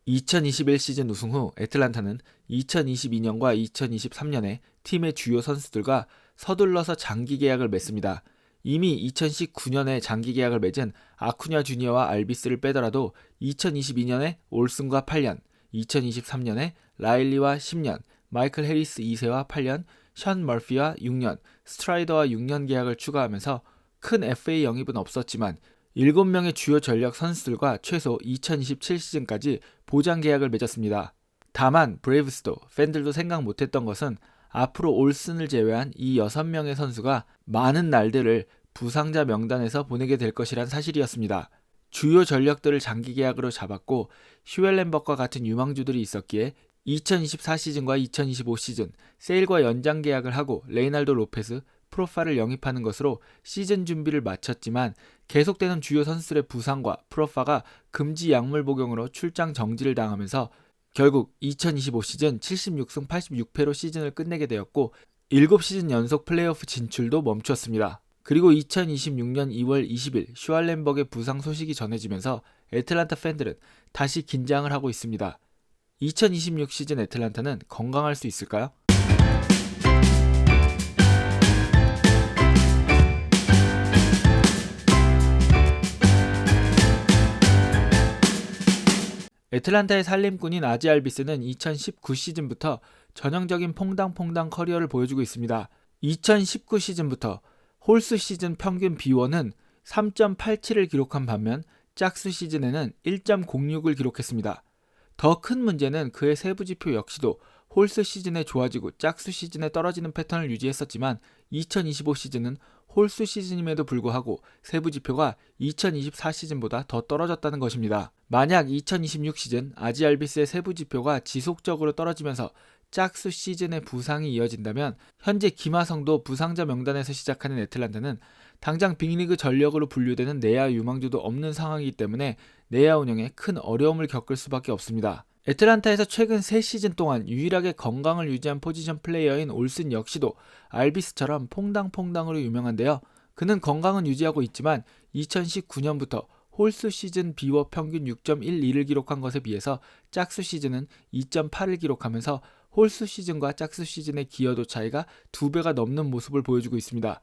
2021 시즌 우승 후 애틀란타는 2022년과 2023년에 팀의 주요 선수들과 서둘러서 장기 계약을 맺습니다. 이미 2019년에 장기 계약을 맺은 아쿠냐 주니어와 알비스를 빼더라도 2022년에 올슨과 8년, 2023년에 라일리와 10년, 마이클 해리스 2세와 8년, 션 머피와 6년, 스트라이더와 6년 계약을 추가하면서 큰 FA 영입은 없었지만 7명의 주요 전력 선수들과 최소 2027 시즌까지 보장 계약을 맺었습니다. 다만 브레이브스도 팬들도 생각 못했던 것은 앞으로 올슨을 제외한 이 6명의 선수가 많은 날들을 부상자 명단에서 보내게 될 것이란 사실이었습니다. 주요 전력들을 장기 계약으로 잡았고 슈웰렌버과 같은 유망주들이 있었기에 2024 시즌과 2025 시즌 세일과 연장 계약을 하고 레이날도 로페스, 프로파를 영입하는 것으로 시즌 준비를 마쳤지만 계속되는 주요 선수들의 부상과 프로파가 금지 약물 복용으로 출장 정지를 당하면서 결국 2025 시즌 76승 86패로 시즌을 끝내게 되었고 7시즌 연속 플레이오프 진출도 멈추었습니다. 그리고 2026년 2월 20일 슈왈렌버그의 부상 소식이 전해지면서 애틀란타 팬들은 다시 긴장을 하고 있습니다. 2026 시즌 애틀란타는 건강할 수 있을까요? 애틀란타의 살림꾼인 아지 알비스는 2019 시즌부터 전형적인 퐁당퐁당 커리어를 보여주고 있습니다. 2019 시즌부터 홀수 시즌 평균 B1은 3.87을 기록한 반면 짝수 시즌에는 1.06을 기록했습니다. 더 큰 문제는 그의 세부 지표 역시도 홀수 시즌에 좋아지고 짝수 시즌에 떨어지는 패턴을 유지했었지만 2025 시즌은 홀수 시즌임에도 불구하고 세부 지표가 2024 시즌보다 더 떨어졌다는 것입니다. 만약 2026 시즌 아지 알비스의 세부 지표가 지속적으로 떨어지면서 짝수 시즌의 부상이 이어진다면 현재 김하성도 부상자 명단에서 시작하는 애틀란타는 당장 빅리그 전력으로 분류되는 내야 유망주도 없는 상황이기 때문에 내야 운영에 큰 어려움을 겪을 수밖에 없습니다. 애틀란타에서 최근 3시즌 동안 유일하게 건강을 유지한 포지션 플레이어인 올슨 역시도 알비스처럼 퐁당퐁당으로 유명한데요. 그는 건강은 유지하고 있지만 2019년부터 홀수 시즌 비워 평균 6.12를 기록한 것에 비해서 짝수 시즌은 2.8을 기록하면서 홀수 시즌과 짝수 시즌의 기여도 차이가 2배가 넘는 모습을 보여주고 있습니다.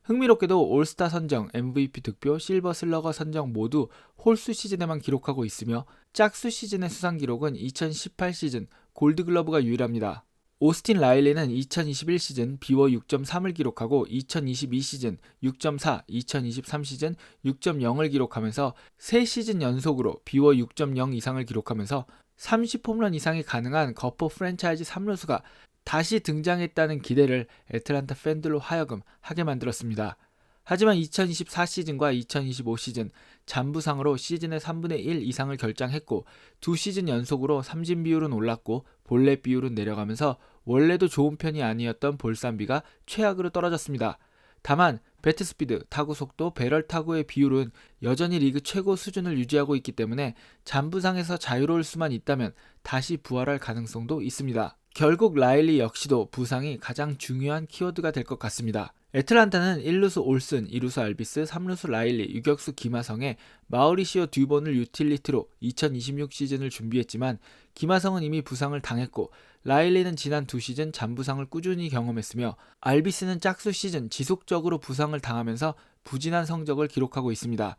흥미롭게도 올스타 선정, MVP 득표, 실버 슬러거 선정 모두 홀수 시즌에만 기록하고 있으며 짝수 시즌의 수상 기록은 2018 시즌 골드글러브가 유일합니다. 오스틴 라일리는 2021 시즌 비워 6.3을 기록하고 2022 시즌 6.4, 2023 시즌 6.0을 기록하면서 3시즌 연속으로 비워 6.0 이상을 기록하면서 30홈런 이상이 가능한 거포 프랜차이즈 3루수가 다시 등장했다는 기대를 애틀란타 팬들로 하여금 하게 만들었습니다. 하지만 2024 시즌과 2025 시즌 잔부상으로 시즌의 3분의 1 이상을 결장했고 2시즌 연속으로 삼진 비율은 올랐고 볼넷 비율은 내려가면서 원래도 좋은 편이 아니었던 볼산비가 최악으로 떨어졌습니다. 다만 배트 스피드, 타구 속도, 배럴 타구의 비율은 여전히 리그 최고 수준을 유지하고 있기 때문에 잔부상에서 자유로울 수만 있다면 다시 부활할 가능성도 있습니다. 결국 라일리 역시도 부상이 가장 중요한 키워드가 될 것 같습니다. 애틀란타는 1루수 올슨, 2루수 알비스, 3루수 라일리, 유격수 김하성의 마우리시오 듀본을 유틸리티로 2026 시즌을 준비했지만 김하성은 이미 부상을 당했고 라일리는 지난 2시즌 잔부상을 꾸준히 경험했으며 알비스는 짝수 시즌 지속적으로 부상을 당하면서 부진한 성적을 기록하고 있습니다.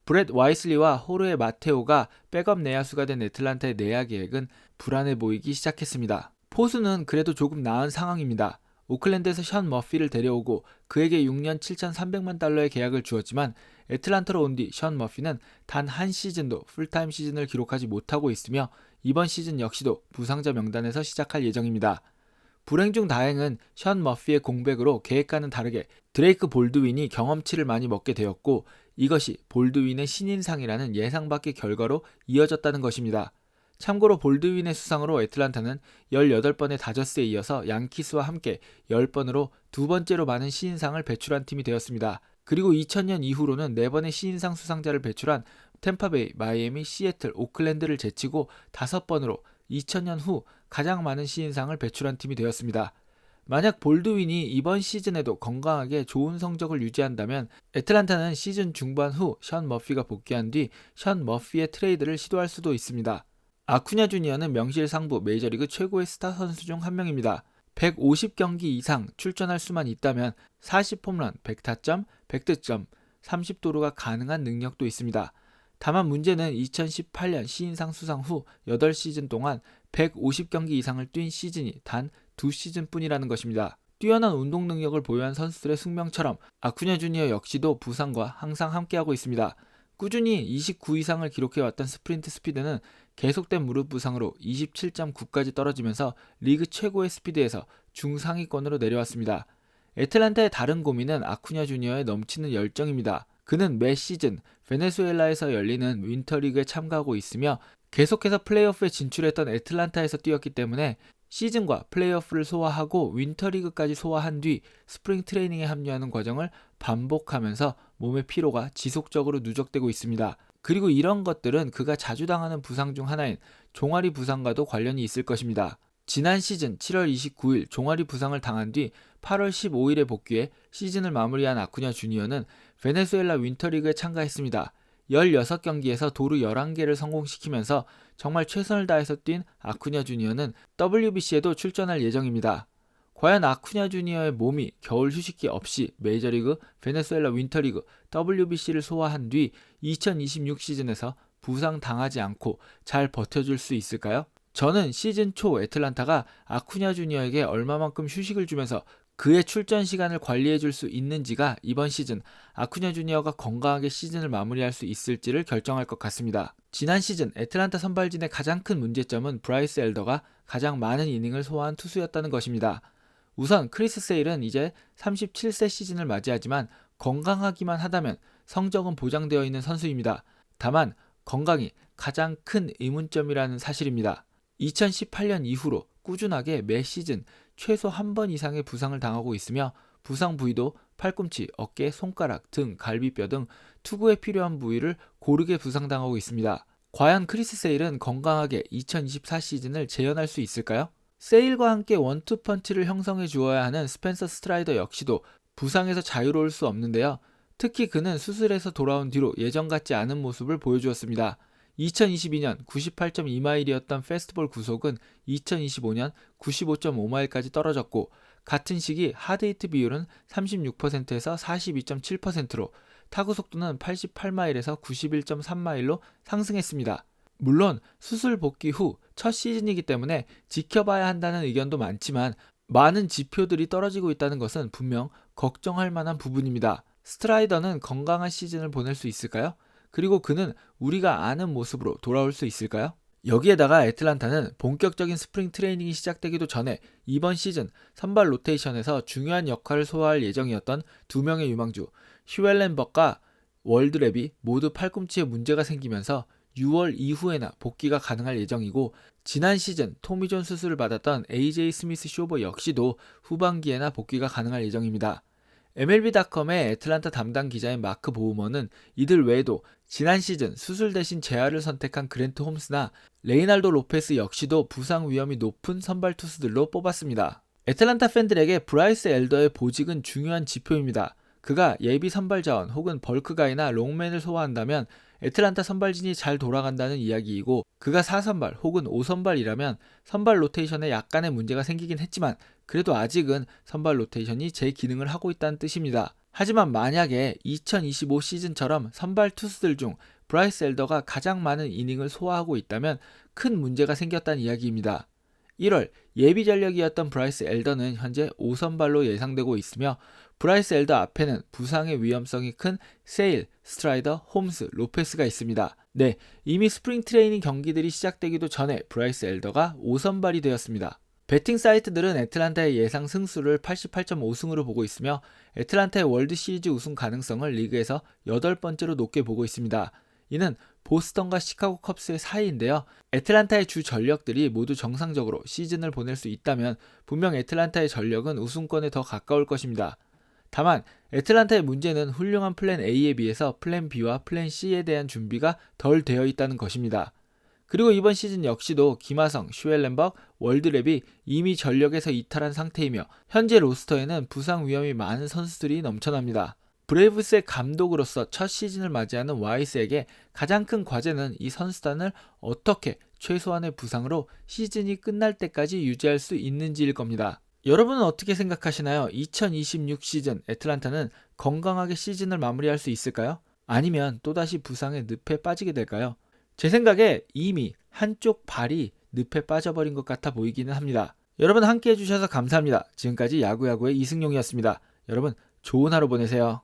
브렛 와이슬리와 호르헤 마테오가 백업 내야수가 된 애틀란타의 내야 계획은 불안해 보이기 시작했습니다. 포수는 그래도 조금 나은 상황입니다. 오클랜드에서 션 머피를 데려오고 그에게 6년 7,300만 달러의 계약을 주었지만 애틀란타로 온 뒤 션 머피는 단 한 시즌도 풀타임 시즌을 기록하지 못하고 있으며 이번 시즌 역시도 부상자 명단에서 시작할 예정입니다. 불행 중 다행은 션 머피의 공백으로 계획과는 다르게 드레이크 볼드윈이 경험치를 많이 먹게 되었고 이것이 볼드윈의 신인상이라는 예상 밖의 결과로 이어졌다는 것입니다. 참고로 볼드윈의 수상으로 애틀란타는 18번의 다저스에 이어서 양키스와 함께 10번으로 두 번째로 많은 신인상을 배출한 팀이 되었습니다. 그리고 2000년 이후로는 4번의 신인상 수상자를 배출한 템파베이, 마이애미, 시애틀, 오클랜드를 제치고 5번으로 2000년 후 가장 많은 신인상을 배출한 팀이 되었습니다. 만약 볼드윈이 이번 시즌에도 건강하게 좋은 성적을 유지한다면 애틀란타는 시즌 중반 후 션 머피가 복귀한 뒤 션 머피의 트레이드를 시도할 수도 있습니다. 아쿠냐 주니어는 명실상부 메이저리그 최고의 스타 선수 중 한 명입니다. 150경기 이상 출전할 수만 있다면 40홈런, 100타점, 100득점, 30도루가 가능한 능력도 있습니다. 다만 문제는 2018년 시인상 수상 후 8시즌 동안 150경기 이상을 뛴 시즌이 단 2시즌뿐이라는 것입니다. 뛰어난 운동 능력을 보유한 선수들의 숙명처럼 아쿠냐 주니어 역시도 부상과 항상 함께하고 있습니다. 꾸준히 29 이상을 기록해왔던 스프린트 스피드는 계속된 무릎 부상으로 27.9까지 떨어지면서 리그 최고의 스피드에서 중상위권으로 내려왔습니다. 애틀란타의 다른 고민은 아쿠냐 주니어의 넘치는 열정입니다. 그는 매 시즌 베네수엘라에서 열리는 윈터리그에 참가하고 있으며 계속해서 플레이오프에 진출했던 애틀란타에서 뛰었기 때문에 시즌과 플레이오프를 소화하고 윈터리그까지 소화한 뒤 스프링 트레이닝에 합류하는 과정을 반복하면서 몸의 피로가 지속적으로 누적되고 있습니다. 그리고 이런 것들은 그가 자주 당하는 부상 중 하나인 종아리 부상과도 관련이 있을 것입니다. 지난 시즌 7월 29일 종아리 부상을 당한 뒤 8월 15일에 복귀해 시즌을 마무리한 아쿠냐 주니어는 베네수엘라 윈터리그에 참가했습니다. 16경기에서 도루 11개를 성공시키면서 정말 최선을 다해서 뛴 아쿠냐 주니어는 WBC에도 출전할 예정입니다. 과연 아쿠냐 주니어의 몸이 겨울 휴식기 없이 메이저리그, 베네수엘라 윈터리그, WBC를 소화한 뒤 2026 시즌에서 부상 당하지 않고 잘 버텨줄 수 있을까요? 저는 시즌 초 애틀란타가 아쿠냐 주니어에게 얼마만큼 휴식을 주면서 그의 출전 시간을 관리해 줄 수 있는지가 이번 시즌 아쿠냐 주니어가 건강하게 시즌을 마무리할 수 있을지를 결정할 것 같습니다. 지난 시즌 애틀란타 선발진의 가장 큰 문제점은 브라이스 엘더가 가장 많은 이닝을 소화한 투수였다는 것입니다. 우선 크리스 세일은 이제 37세 시즌을 맞이하지만 건강하기만 하다면 성적은 보장되어 있는 선수입니다. 다만 건강이 가장 큰 의문점이라는 사실입니다. 2018년 이후로 꾸준하게 매 시즌 최소 한 번 이상의 부상을 당하고 있으며 부상 부위도 팔꿈치, 어깨, 손가락, 등, 갈비뼈 등 투구에 필요한 부위를 고르게 부상당하고 있습니다. 과연 크리스 세일은 건강하게 2024 시즌을 재현할 수 있을까요? 세일과 함께 원투 펀치를 형성해 주어야 하는 스펜서 스트라이더 역시도 부상에서 자유로울 수 없는데요. 특히 그는 수술에서 돌아온 뒤로 예전 같지 않은 모습을 보여주었습니다. 2022년 98.2마일이었던 페스트볼 구속은 2025년 95.5마일까지 떨어졌고 같은 시기 하드히트 비율은 36%에서 42.7%로 타구 속도는 88마일에서 91.3마일로 상승했습니다. 물론 수술 복귀 후 첫 시즌이기 때문에 지켜봐야 한다는 의견도 많지만 많은 지표들이 떨어지고 있다는 것은 분명 걱정할 만한 부분입니다. 스트라이더는 건강한 시즌을 보낼 수 있을까요? 그리고 그는 우리가 아는 모습으로 돌아올 수 있을까요? 여기에다가 애틀란타는 본격적인 스프링 트레이닝이 시작되기도 전에 이번 시즌 선발 로테이션에서 중요한 역할을 소화할 예정이었던 두 명의 유망주 슈웰렌버그와 월드랩이 모두 팔꿈치에 문제가 생기면서 6월 이후에나 복귀가 가능할 예정이고 지난 시즌 토미존 수술을 받았던 AJ 스미스 쇼버 역시도 후반기에나 복귀가 가능할 예정입니다. MLB.com의 애틀란타 담당 기자인 마크 보우먼은 이들 외에도 지난 시즌 수술 대신 재활을 선택한 그랜트 홈스나 레이날도 로페스 역시도 부상 위험이 높은 선발 투수들로 뽑았습니다. 애틀란타 팬들에게 브라이스 엘더의 보직은 중요한 지표입니다. 그가 예비 선발 자원 혹은 벌크가이나 롱맨을 소화한다면 애틀란타 선발진이 잘 돌아간다는 이야기이고 그가 4선발 혹은 5선발이라면 선발 로테이션에 약간의 문제가 생기긴 했지만 그래도 아직은 선발 로테이션이 제 기능을 하고 있다는 뜻입니다. 하지만 만약에 2025 시즌처럼 선발 투수들 중 브라이스 엘더가 가장 많은 이닝을 소화하고 있다면 큰 문제가 생겼다는 이야기입니다. 1월 예비 전력이었던 브라이스 엘더는 현재 5선발로 예상되고 있으며 브라이스 엘더 앞에는 부상의 위험성이 큰 세일, 스트라이더, 홈스, 로페스가 있습니다. 네, 이미 스프링 트레이닝 경기들이 시작되기도 전에 브라이스 엘더가 5선발이 되었습니다. 배팅 사이트들은 애틀란타의 예상 승수를 88.5승으로 보고 있으며 애틀란타의 월드 시리즈 우승 가능성을 리그에서 8번째로 높게 보고 있습니다. 이는 보스턴과 시카고 컵스의 사이인데요. 애틀란타의 주 전력들이 모두 정상적으로 시즌을 보낼 수 있다면 분명 애틀란타의 전력은 우승권에 더 가까울 것입니다. 다만 애틀란타의 문제는 훌륭한 플랜 A에 비해서 플랜 B와 플랜 C에 대한 준비가 덜 되어 있다는 것입니다. 그리고 이번 시즌 역시도 김하성, 슈웰렌버그, 월드랩이 이미 전력에서 이탈한 상태이며 현재 로스터에는 부상 위험이 많은 선수들이 넘쳐납니다. 브레이브스의 감독으로서 첫 시즌을 맞이하는 와이스에게 가장 큰 과제는 이 선수단을 어떻게 최소한의 부상으로 시즌이 끝날 때까지 유지할 수 있는지일 겁니다. 여러분은 어떻게 생각하시나요? 2026 시즌 애틀란타는 건강하게 시즌을 마무리할 수 있을까요? 아니면 또다시 부상의 늪에 빠지게 될까요? 제 생각에 이미 한쪽 발이 늪에 빠져버린 것 같아 보이기는 합니다. 여러분 함께 해주셔서 감사합니다. 지금까지 야구야구의 이승용이었습니다. 여러분 좋은 하루 보내세요.